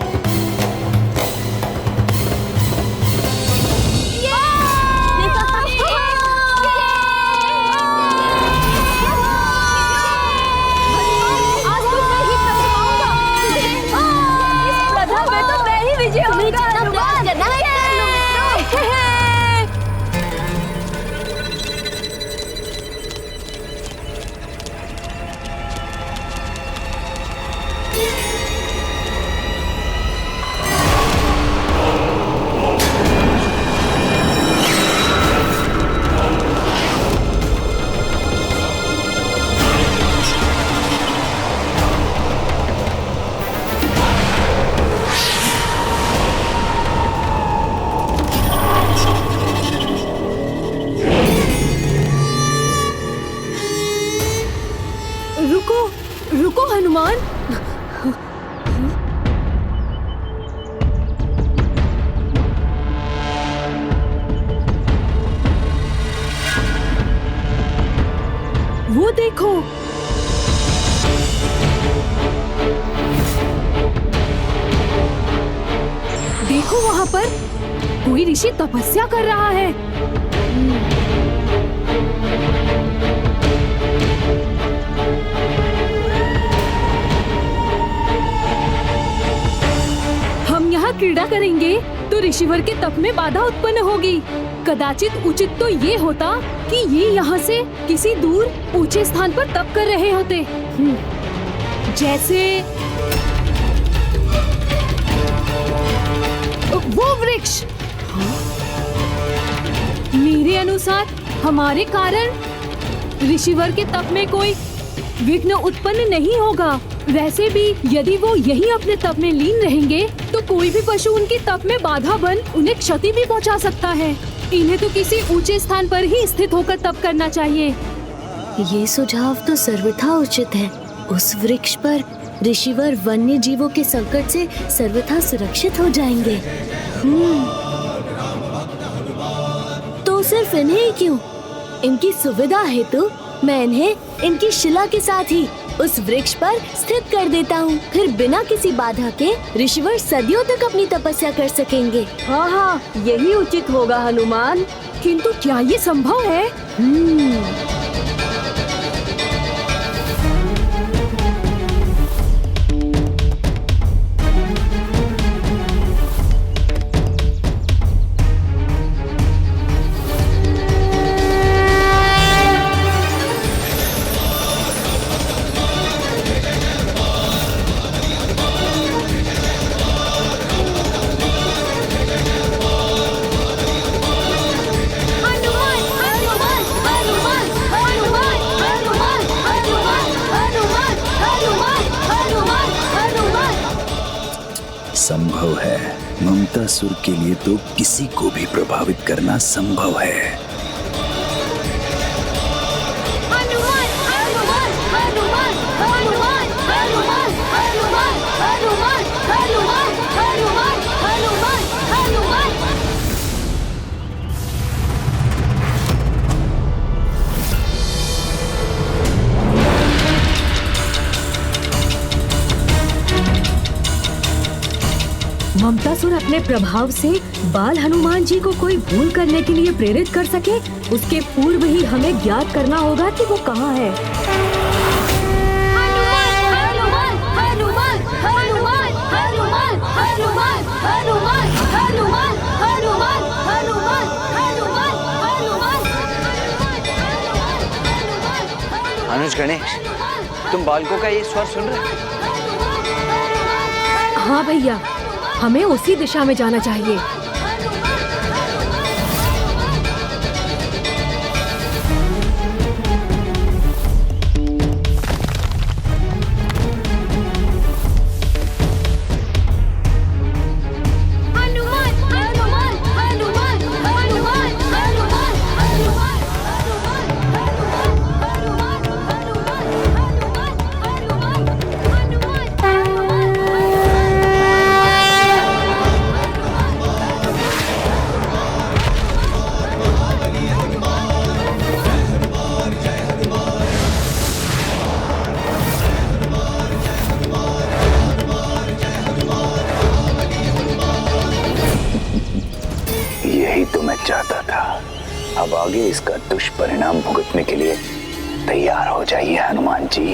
Speaker 3: रुको हनुमान। वो देखो, देखो वहां पर
Speaker 7: कोई ऋषि तपस्या कर रहा है। हम यहाँ क्रीड़ा करेंगे तो ऋषिवर के तप में बाधा उत्पन्न होगी। कदाचित उचित तो ये होता कि ये यहाँ से किसी दूर ऊंचे स्थान पर तप कर रहे होते। जैसे वो वृक्ष। मेरे अनुसार हमारे कारण ऋषिवर के तप में कोई विघ्न उत्पन्न नहीं होगा। वैसे भी यदि वो यही अपने तप में लीन रहेंगे तो कोई भी पशु उनकी तप में बाधा बन उन्हें क्षति भी पहुंचा सकता है। इन्हें तो किसी ऊंचे स्थान पर ही स्थित होकर तप करना चाहिए।
Speaker 12: ये सुझाव तो सर्वथा उचित है। उस वृक्ष पर ऋषिवर वन्य जीवों के संकट से सर्वथा सुरक्षित हो जाएंगे। तो सिर्फ इन्हें ही क्यों? इनकी सुविधा हेतु मैं इन्हें इनकी शिला के साथ ही उस वृक्ष पर स्थित कर देता हूँ। फिर बिना किसी बाधा के ऋषिवर सदियों तक अपनी तपस्या कर सकेंगे।
Speaker 3: हाँ हाँ, यही उचित होगा हनुमान।
Speaker 7: किंतु क्या ये संभव है?
Speaker 6: संभव है। ममतासुर के लिए तो किसी को भी प्रभावित करना संभव है।
Speaker 3: ममतासुर अपने प्रभाव से बाल हनुमान जी को कोई भूल करने के लिए प्रेरित कर सके, उसके पूर्व ही हमें ज्ञात करना होगा कि वो कहाँ है।
Speaker 4: अनुज, गणेश, तुम बालकों का ये स्वर सुन रहे हो?
Speaker 3: हाँ भैया, हमें उसी दिशा में जाना चाहिए।
Speaker 6: चाहता था। अब आगे इसका दुष्परिणाम भुगतने के लिए तैयार हो जाइए हनुमान जी।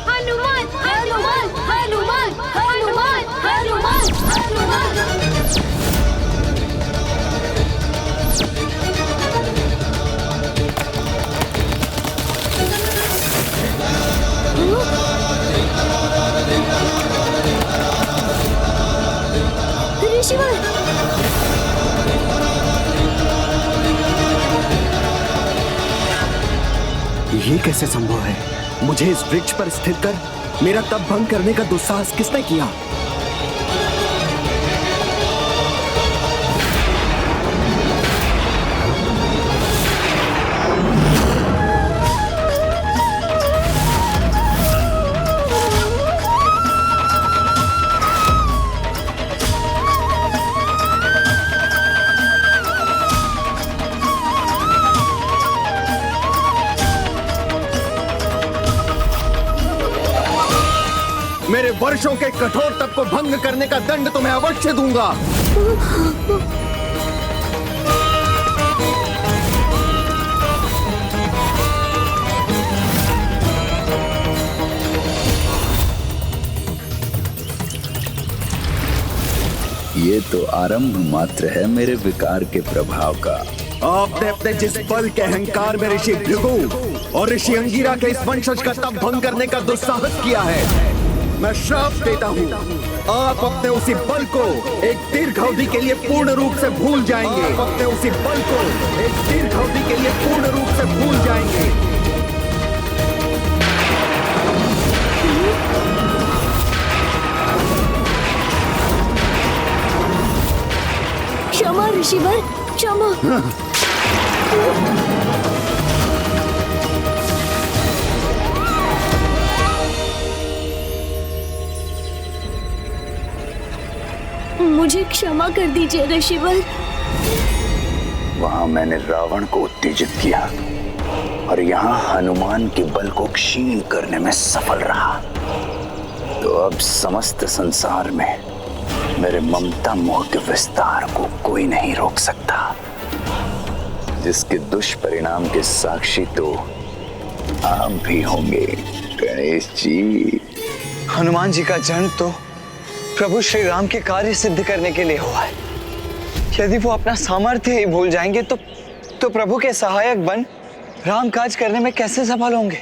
Speaker 7: हनुमान, हनुमान, हनुमान, हनुमान, हनुमान, हनुमान।
Speaker 12: ऋषिवर,
Speaker 14: ये कैसे संभव है? मुझे इस वृक्ष पर स्थित कर मेरा तप भंग करने का दुस्साहस किसने किया? मेरे वर्षों के कठोर तप को भंग करने का दंड तुम्हें अवश्य दूंगा।
Speaker 6: ये तो आरंभ मात्र है मेरे विकार के प्रभाव का।
Speaker 14: आपने अपने जिस बल के अहंकार में ऋषि भृगु और ऋषि अंगिरा के इस वंशज का तप भंग करने का दुस्साहस किया है, मैं श्राप देता हूँ, आप अपने उसी बल को एक दीर्घ अवधि के लिए पूर्ण रूप से भूल जाएंगे। आप अपने उसी बल को एक दीर्घ अवधि के लिए पूर्ण रूप से भूल जाएंगे।
Speaker 12: क्षमा ऋषिवर, क्षमा। मुझे क्षमा कर दीजिए ऋषिवर।
Speaker 6: वहां मैंने रावण को उत्तेजित किया और यहाँ हनुमान के बल को क्षीण करने में सफल रहा, तो अब समस्त संसार में मेरे ममता मोह के विस्तार को कोई नहीं रोक सकता, जिसके दुष्परिणाम के साक्षी तो आप भी होंगे गणेश जी।
Speaker 4: हनुमान जी का जन्म तो प्रभु श्री राम के कार्य सिद्ध करने के लिए हुआ है। यदि वो अपना सामर्थ्य ही भूल जाएंगे तो प्रभु के सहायक बन राम काज करने में कैसे सफल होंगे?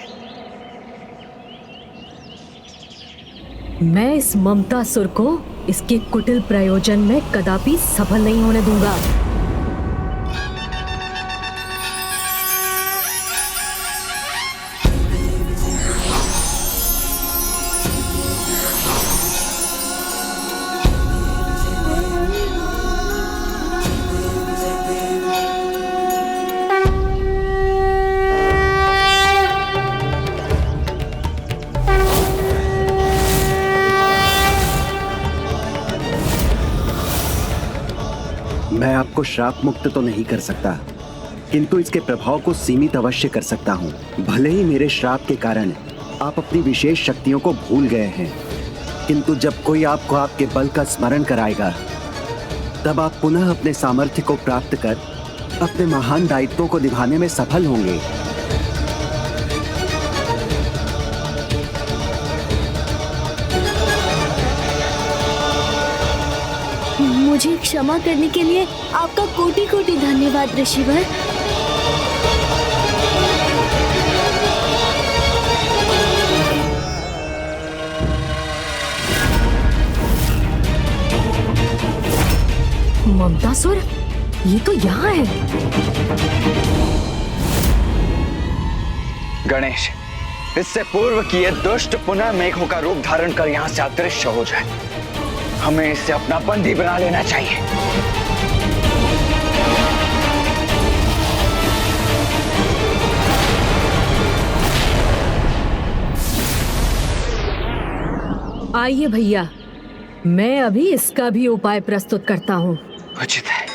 Speaker 3: मैं इस ममतासुर को इसके कुटिल प्रयोजन में कदापि सफल नहीं होने दूंगा।
Speaker 14: मैं आपको श्राप मुक्त तो नहीं कर सकता, किंतु इसके प्रभाव को सीमित अवश्य कर सकता हूँ। भले ही मेरे श्राप के कारण आप अपनी विशेष शक्तियों को भूल गए हैं, किंतु जब कोई आपको आपके बल का स्मरण कराएगा, तब आप पुनः अपने सामर्थ्य को प्राप्त कर अपने महान दायित्वों को निभाने में सफल होंगे।
Speaker 12: मुझे क्षमा करने के लिए आपका कोटि कोटि धन्यवाद ऋषिवर।
Speaker 3: ममतासुर, ये तो यहाँ है।
Speaker 4: गणेश, इससे पूर्व कि ये दुष्ट पुनः मेघों का रूप धारण कर यहाँ से अदृश्य हो जाए, हमें इसे अपना बंदी बना लेना चाहिए।
Speaker 3: आइए भैया, मैं अभी इसका भी उपाय प्रस्तुत करता हूँ।
Speaker 4: उचित है।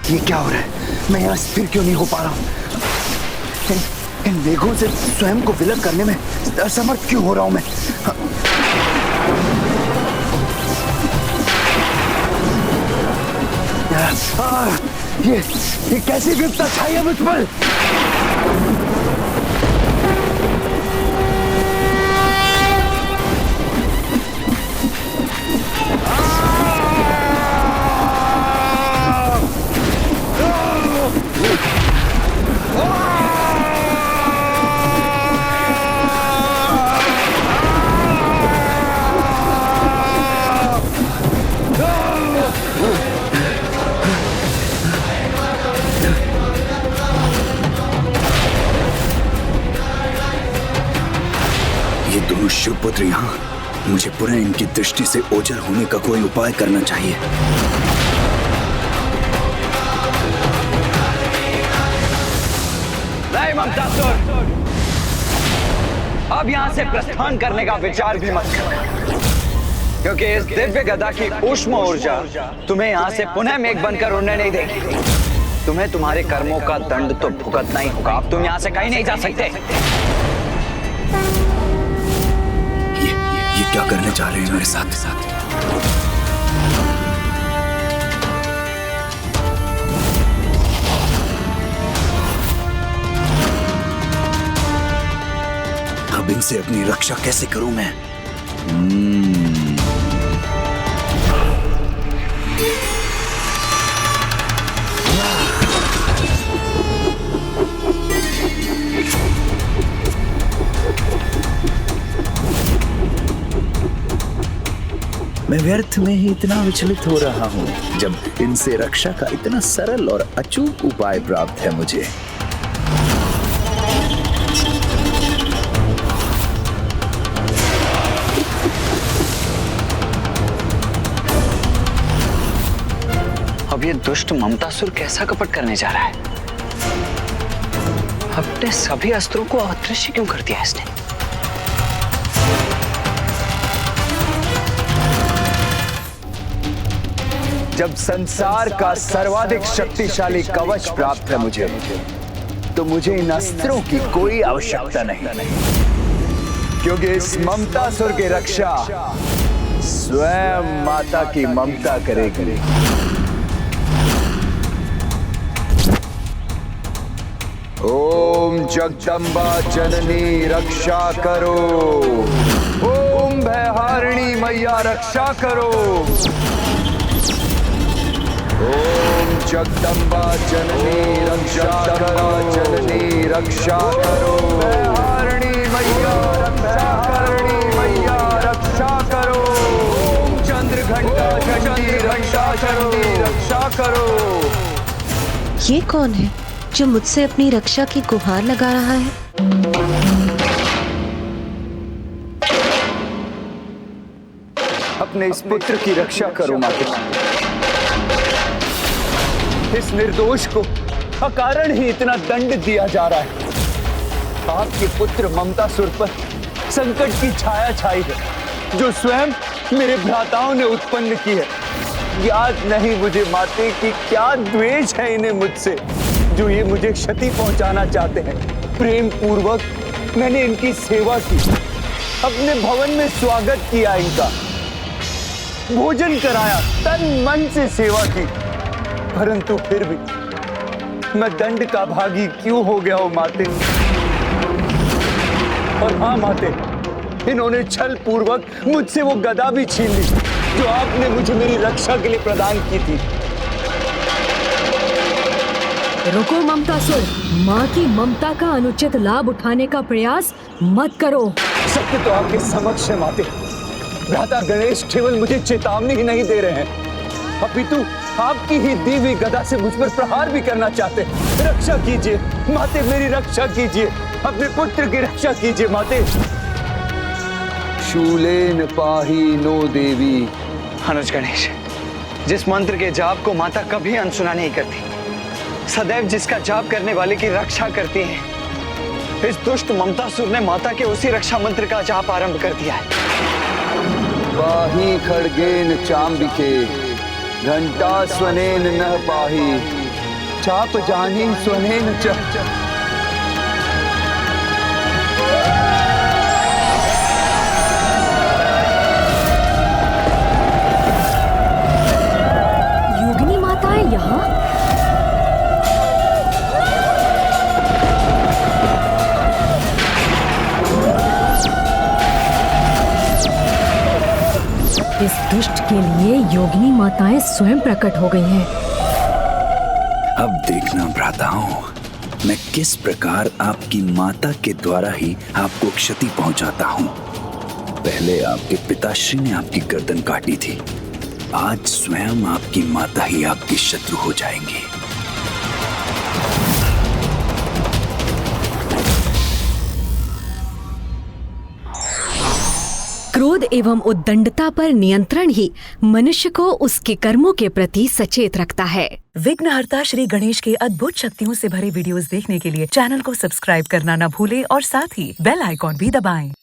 Speaker 6: ये क्या हो रहा है? मैं यहाँ स्थिर क्यों नहीं हो पा रहा हूँ? इन मेघों से स्वयं को विलग करने में असमर्थ क्यों हो रहा हूँ मैं? ये कैसी विपदा छाई है मुझ पर? शिवपुत्र यहाँ, मुझे पुनः इनकी दृष्टि से ओझल होने का कोई उपाय करना चाहिए।
Speaker 4: नहीं ममतासुर, अब यहाँ से प्रस्थान करने का विचार भी मत करना। क्योंकि इस दिव्य गदा की ऊष्म ऊर्जा तुम्हें यहाँ से पुनः मेघ बनकर उड़ने नहीं देगी। तुम्हें तुम्हारे कर्मों का दंड तो भुगतना ही होगा। अब तुम यहाँ से कहीं नहीं जा सकते।
Speaker 6: ये क्या करने जा रहे हैं मेरे साथ? अब इनसे अपनी रक्षा कैसे करूं मैं? मैं व्यर्थ में ही इतना विचलित हो रहा हूं जब इनसे रक्षा का इतना सरल और अचूक उपाय प्राप्त है मुझे।
Speaker 4: अब ये दुष्ट ममतासुर कैसा कपट करने जा रहा है? अपने सभी अस्त्रों को अदृश्य क्यों कर दिया इसने?
Speaker 2: जब संसार का सर्वाधिक शक्तिशाली कवच प्राप्त है मुझे, तो मुझे इन अस्त्रों की कोई आवश्यकता नहीं, क्योंकि इस ममतासुर की रक्षा स्वयं माता की ममता करेगी। ओम जगदम्बा जननी रक्षा करो। ओम भयहारिणी मैया रक्षा करो। ओम जगदम्बा जननी रक्षा करो। जननी रक्षा करो। भयहारिणी मैया रक्षा करणी मैया रक्षा करो। ओम चंद्रघंटा चंडी रक्षा करो। रक्षा करो।
Speaker 15: ये कौन है जो मुझसे अपनी रक्षा की गुहार लगा रहा है?
Speaker 2: अपने इस पुत्र की रक्षा करो माता। इस निर्दोष को अकारण ही इतना दंड दिया जा रहा है। आपके पुत्र ममतासुर पर संकट की छाया छाई है, जो स्वयं मेरे भ्राताओं ने उत्पन्न की है। याद नहीं मुझे माते कि क्या द्वेष है इन्हें मुझसे, जो ये मुझे क्षति पहुंचाना चाहते हैं। प्रेम पूर्वक मैंने इनकी सेवा की, अपने भवन में स्वागत किया, इनका भोजन कराया, तन मन से सेवा की, परंतु फिर भी मैं दंड का भागी क्यों हो गया हूं माते? और हाँ माते, इन्होंने छल पूर्वक मुझसे वो गदा भी छीन ली जो आपने मुझे मेरी रक्षा के लिए प्रदान की थी।
Speaker 3: रुको ममतासुर, माँ की ममता का अनुचित लाभ उठाने का प्रयास मत करो।
Speaker 2: सत्य तो आपके समक्ष है माते। भ्राता गणेश केवल मुझे चेतावनी ही नहीं दे रहे हैं, अपितु आपकी ही दी हुई गदा से मुझ पर प्रहार भी करना चाहते हैं। रक्षा कीजिए माते, मेरी रक्षा कीजिए, अपने पुत्र की रक्षा कीजिए माते। शूलेन पाही नो देवी।
Speaker 4: अनुज गणेश, जिस मंत्र के जाप को माता कभी अनसुना नहीं करती, सदैव जिसका जाप करने वाले की रक्षा करती है, इस दुष्ट ममतासुर ने माता के उसी रक्षा मंत्र का जाप आरंभ कर दिया है।
Speaker 2: पाही खड्गेन चांबिके घंटा स्वनेन न पाही, चाप जानी स्वनेन च।
Speaker 3: योगिनी माता है यहाँ? इस दुष्ट के लिए योगिनी माताएं स्वयं प्रकट हो गई हैं।
Speaker 6: अब देखना भ्राताओं, मैं किस प्रकार आपकी माता के द्वारा ही आपको क्षति पहुंचाता हूं। पहले आपके पिताश्री ने आपकी गर्दन काटी थी, आज स्वयं आपकी माता ही आपकी शत्रु हो जाएंगी।
Speaker 3: क्रोध एवं उद्दंडता पर नियंत्रण ही मनुष्य को उसके कर्मों के प्रति सचेत रखता है।
Speaker 16: विघ्नहर्ता श्री गणेश के अद्भुत शक्तियों से भरे वीडियोस देखने के लिए चैनल को सब्सक्राइब करना न भूलें और साथ ही बेल आइकॉन भी दबाएं।